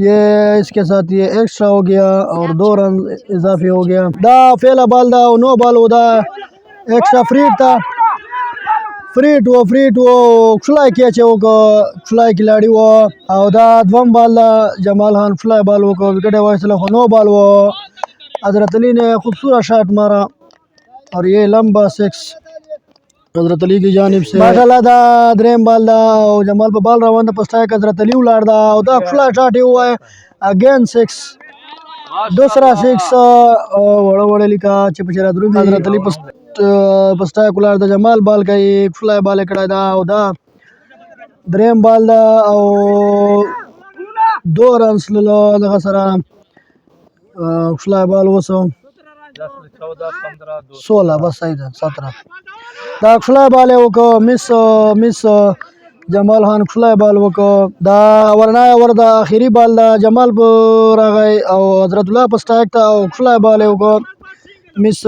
ये इसके साथ ये एक्स्ट्रा हो गया और 2 रन इजाफी हो गया. दा फेला बॉल दा नो बॉल होदा एक्स्ट्रा फ्री था. फ्री टू फ्लाई कैच वो को फ्लाई खिलाड़ी वो और दा द्वम बॉल दा जमाल खान फ्लाई बॉल वो को विकेट वाइसला को नो बॉल वो हजरत अली ने खूबसूरत शॉट मारा और ये लंबा 6 हजरत अली की जानिब से माशाल्लाह दा ड्रीम बॉल दा और जमाल पे बॉल रवान दा पस्ता हजरत अली उलाड़ दा और दा फ्लाई शॉट हुआ है अगेन 6 दूसरा 6 वड़ा वड़ा लिखा चिपचरा द्रुम हजरत अली पस्ता उलाड़ दा जमाल बॉल का एक फ्लाई बॉल कड़ा दा और दा ड्रीम बॉल दा और 2 रन्स लो दा सरा फ्लाई बॉल वो 16 बस सही था 17 दा फ्लाई बॉल है वो को miss Jamal Khan fly ball वो को दा वरना वर दा आखिरी बॉल दा जमाल पर आ गए और हजरतुल्लाह पर स्ट्राइक था और फ्लाई बॉल है वो को मिस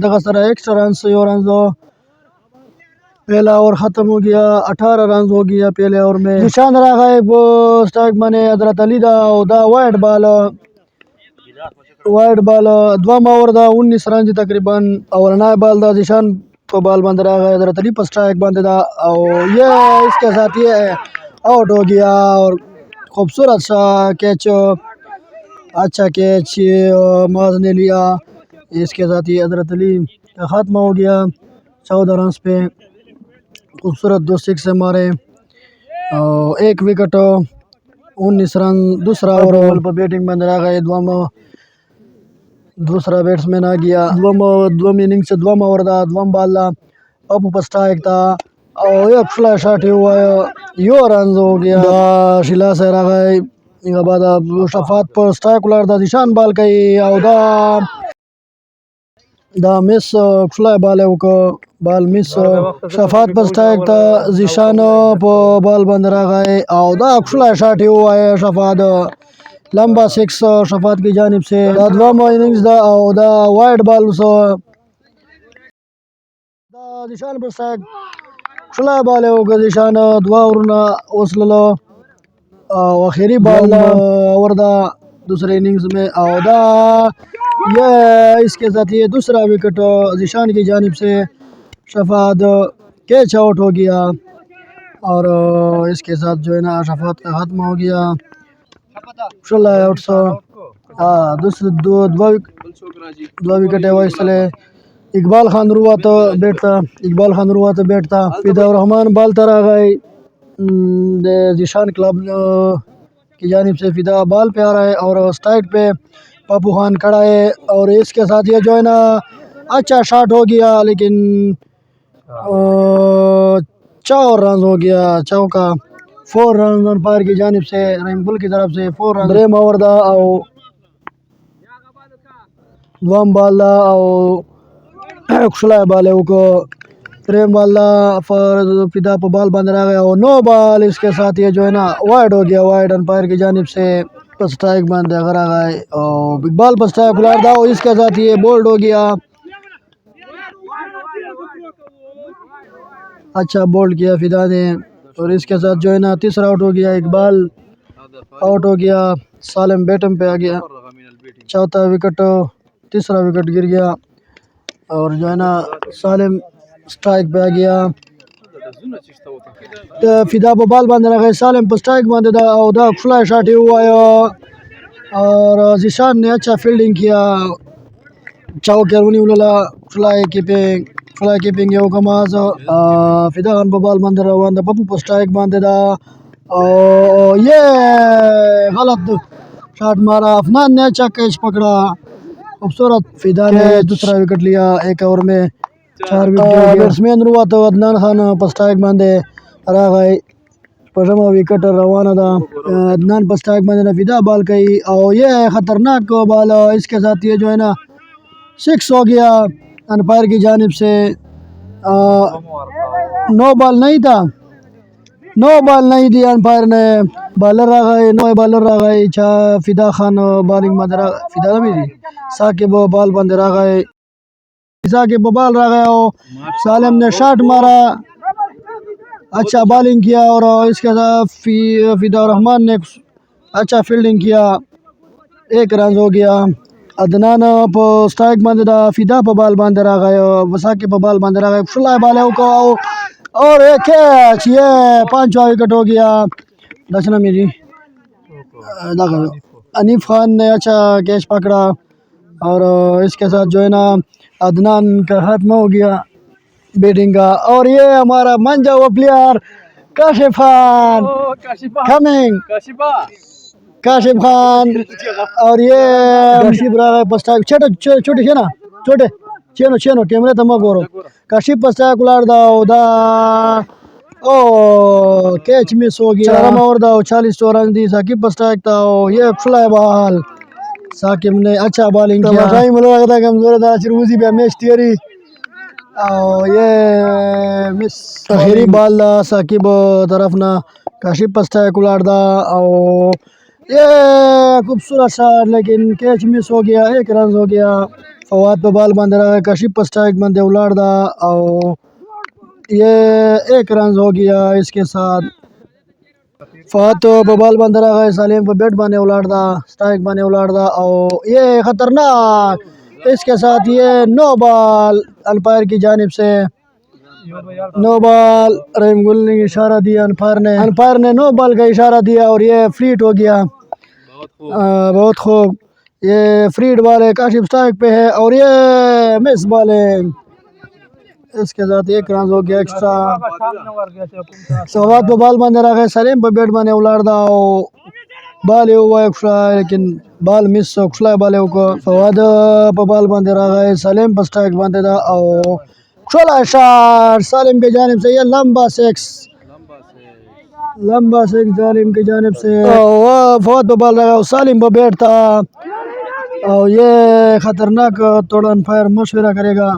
दगा सरा एक्स्ट्रा रन से और रन पहला ओवर खत्म हो गया 18 रन हो गया पहले ओवर में निशान रहा गए वो स्ट्राइक माने हजरत अली दा दा वाइड बॉल द्वम ओवर दा 19 रन तकरीबन और नया बॉल दा निशान को बॉल बंद रहा गया हजरत अली पर स्ट्राइक बंद था और ये इसके साथ ये आउट हो गया और खूबसूरत सा कैच अच्छा कैच माज ने लिया। इसके साथ ये हजरत अली का ख़त्म हो गया 14 रन पे खूबसूरत 2 सिक्स मारे और 1 विकेट 19 रन। दूसरा ओवर पर बैटिंग बंद रहा गया दूसरा बैट्समैन आ गया द्वम इनिंग से द्वम ओवर दा द्वम बॉल दा पप्पू पर स्ट्राइक था और एक फ्लाई शॉट हुआ यो रन हो गया शिला से रहा गए इनका बाद शफात पर स्ट्राइक उलाड़ दा निशान बॉल का और दा मिस फ्लाई बॉल है वो बॉल मिस शफात पर स्ट्राइक था जिशान पर बॉल बंद रहा गए और दा फ्लाई शॉट हुआ है शफात लंबा 6 शफात की जानिब से द्वम इनिंग्स दा और दा वाइड बॉल सो दा जिशान पर स्ट्राइक फ्लाई बॉल है वो जिशान दुआ उरना उसलो आखिरी बॉल और दा दूसरे इनिंग्स में और दा ये इसके साथ ये दूसरा विकेट जिशान की जानिब से शफात कैच आउट हो गया और इसके साथ जो है ना शफात का खत्म हो गया आउट सो दूसरे दो विकेट है इसलिए इकबाल खान रुआ तो बैठता फिदा रहमान बाल तरह गए जिशान क्लब की जानिब से फिदा बाल पे आ रहा है और स्ट्राइक पे पप्पू खान खड़ा है और इसके साथ ये जो है ना अच्छा शॉट हो गया लेकिन 4 रन हो गया चौका 4 रन अंपायर की जानिब से रहीमपुल की तरफ से 4 रन ड्रीम ओवर दा और द्वम बॉल दा और फ्लाई बॉल है वो ड्रीम बॉल दा पर फिदा पर बॉल बंद रह गया और नो बॉल। इसके साथ ये जो है ना वाइड हो गया वाइड अंपायर की जानिब से स्ट्राइक बंद करा गया और बिग बॉल पर स्ट्राइक उलाड़ दा और इसके साथ ये बोल्ड हो गया अच्छा बोल्ड किया फिदा ने और इसके साथ जो है ना तीसरा आउट हो गया इकबाल आउट हो गया सालिम बैटम पे आ गया चौथा विकेट तीसरा विकेट गिर गया और जो है ना सालिम स्ट्राइक पे आ गया तो फिदा पर बॉल बंद रखा सालिम पर स्ट्राइक बंद था और फ्लाई शॉट हुआ और जिशान ने अच्छा फील्डिंग किया फ्लाई कीपिंग है वो कमाज फिदा खान पर बॉल बंद रहा पप्पू पर स्ट्राइक बंद था और ये गलत शॉट मारा अफनान ने अच्छा कैच पकड़ा खूबसूरत फिदा ने दूसरा विकेट लिया 1 ओवर में 4 विकेट बैट्समैन रुआ तो अदनान खान पस्टाइक बांधे रागाई पजमा विकेट रवाना था अदनान पस्टाइक बांधे ने फिदा बॉल कही और ये खतरनाक बॉल इसके साथ ये जो है ना 6 हो गया अंपायर की जानिब से नो बॉल नहीं था नो बॉल नहीं दी अंपायर ने बॉलर आ गए नो बॉलर आ गए फिदा खान बॉलिंग बंद फिदा भी थी साकिब बॉल बंद रह गए साकिब बॉल रह गया सालिम ने शॉट मारा अच्छा बॉलिंग किया और इसके साथ फिदा रहमान ने अच्छा फील्डिंग किया 1 रन हो गया अदनान स्ट्राइक बंद था फिदा पर बॉल बंद रह गए साकिब पर बॉल बंद रह गए फुला बॉल है और एक कैच ये 5वां विकेट हो गया दशना मेरी अनीफ खान ने अच्छा कैच पकड़ा और इसके साथ जो है ना अदनान का हाथ में हो गया बैटिंग का और ये हमारा मंजा हुआ प्लेयर काशिफ खान कमिंग काशिफ खान और ये काशिफ रहा है पस्ता छोटे छे ना छोटे चेनो चेनो कैमरे तम गोरो काशिफ पस्ता कुलार दाओ दा ओ कैच मिस हो गया 4 ओवर दाओ 40 रन दी साकिब पस्ता ये फ्लाई बॉल साकिब ने अच्छा बॉलिंग किया भाई मुझे लगा था कमजोर था चिरमुजी पे मैच थियरी और ये मिस आखिरी बॉल दा साकिब तरफ ना काशिफ पस्ता कुलार दा और ये खूबसूरत शॉट लेकिन कैच मिस हो गया 1 रन हो गया फवाद पे बॉल बंद रहा है काशिफ पस्ता एक बंदे उलाड़ दा और ये 1 रन हो गया इसके साथ फवाद तो बॉल बंद रहा है सालिम पे बैट बने उलाड़ दा स्ट्राइक बने उलाड़ दा और ये खतरनाक इसके साथ ये नो बॉल अंपायर की जानिब से नो बॉल रहीम गुल ने इशारा दिया अंपायर ने नो बॉल का इशारा दिया और ये फ्रीट हो गया बहुत खूब ये फ्रीट बॉल है काशिफ स्ट्राइक पे है और ये मिस बॉल है इसके साथ 1 रन हो गया एक्स्ट्रा सवाद पे बॉल बंद रहा है सलीम पे बैट बने उलाड़ दा बॉल हुआ एक्स्ट्रा लेकिन बॉल मिस एक्स्ट्रा बॉल को फवाद पे बॉल बंद रहा है सलीम पे स्ट्राइक बंद था और छोला शॉट सालिम की जानिब से ये लंबा सिक्स सालिम की जानिब से फवाद पे बॉल लगा सालिम पे बैट था और ये खतरनाक थोड़ा अनफायर मशवरा करेगा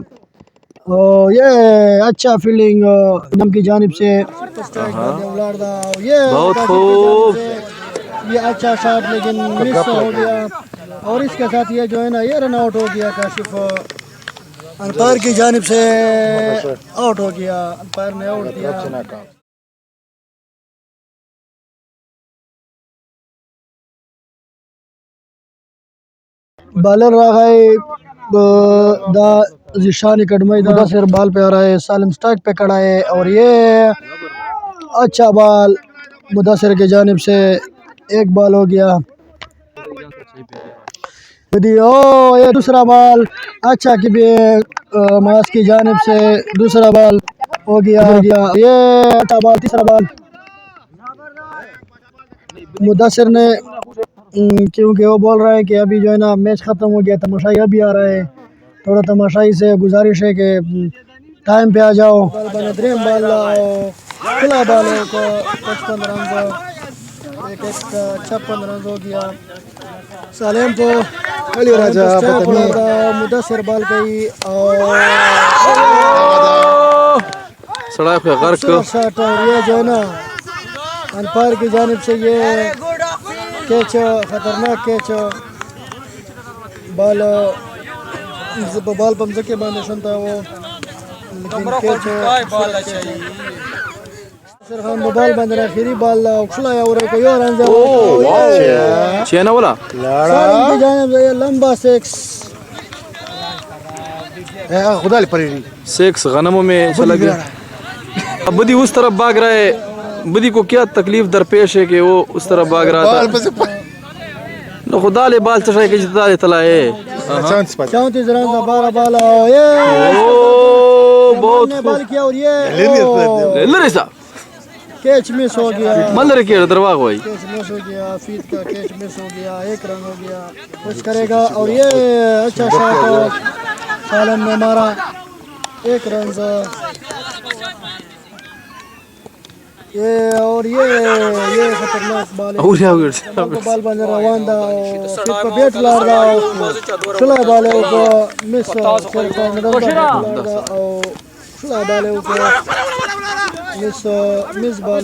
और ये अच्छा फील्डिंग नम की जानिब से ये बहुत खूब ये अच्छा शॉट लेकिन मिस हो गया और इसके साथ ये जो है ना ये रन आउट हो गया काशिफ अंपायर की जानिब से आउट हो गया अंपायर ने आउट दिया बॉलर रहा है दा जिशान अकेडमी दा सिर बॉल पे आ रहा है सालिम स्ट्राइक पे खड़ा है और ये अच्छा बॉल मुदस्सिर की जानिब से 1 बॉल हो गया ओ ये दूसरा बॉल अच्छा कि मास की जानिब से दूसरा बॉल हो गया ये अच्छा बॉल तीसरा बॉल मुदस्सिर ने क्योंकि वो बोल रहा है कि अभी जो है ना मैच ख़त्म हो गया तमाशाई अभी आ रहा है थोड़ा तमाशाई से गुजारिश है कि टाइम पे आ जाओ ड्रीम बॉल खुला बॉल को 55 रन एक 56 रन हो गया सालेम को राजा मुदस्सिर बॉल गई और ये जो है ना अंपायर की जानिब से ये कैच खतरनाक कैच बॉल पंजे के बाद था वो लेकिन कैच सर हम बॉल बंद रहा फिर बॉल उछलाया और कोई और रन छेना वाला सालिम की जानिब से ये लंबा सिक्स खुदा परी 6 गनमों में चला गया अब बदी उस तरफ भाग रहा है बदी को क्या तकलीफ दरपेश है कि वो उस तरफ भाग रहा था नो खुदा ले बाल चढ़ा के जितना ले तला है 34 रन का 12 बॉल ये बहुत बॉल किया और ये ले सा कैच मिस हो गया मल्लर के दरवाजा भाई कैच मिस हो गया फीट का कैच मिस हो गया 1 रन हो गया कुछ करेगा और ये अच्छा शॉट सालन ने मारा 1 रन ये और ये खतरनाक बॉल है बॉल बन रवान दा फिर पे बैट लार दा चला बॉल है वो मिस और चला बॉल है वो मिस बॉल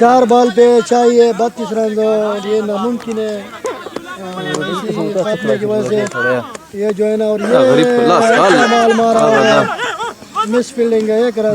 4 बॉल पे चाहिए 32 रन और ये नामुमकिन है खात्मे की वजह से ये जो है ना और ये बॉल मारा मिस फील्डिंग है 1 रन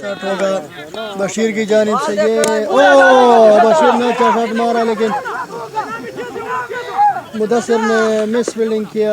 शॉट होगा बशीर की जानिब से ये ओ बशीर ने अच्छा शॉट मारा लेकिन मुदस्सिर ने मिस फील्डिंग किया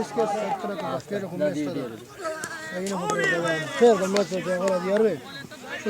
इसके साथ तरह का स्टेट को मिस कर ये हो गया फिर मैच हो गया और यार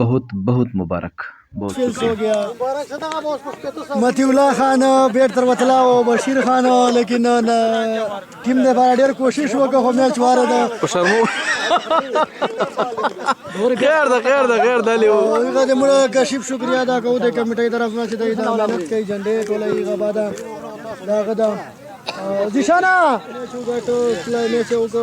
बहुत बहुत मुबारक बहुत हो गया मतीउल्लाह खान बैट तर वतला और बशीर खान लेकिन टीम ने बड़ा ढेर कोशिश वका हो मैच वारे दा शर्मो खैर दा लियो इगा दे मुरा कशिफ शुक्रिया अदा को दे कमेटी तरफ में से दा मेहनत कई झंडे टोला इगा बादा दा गदा जिशाना शुगटो फ्लाई मैच को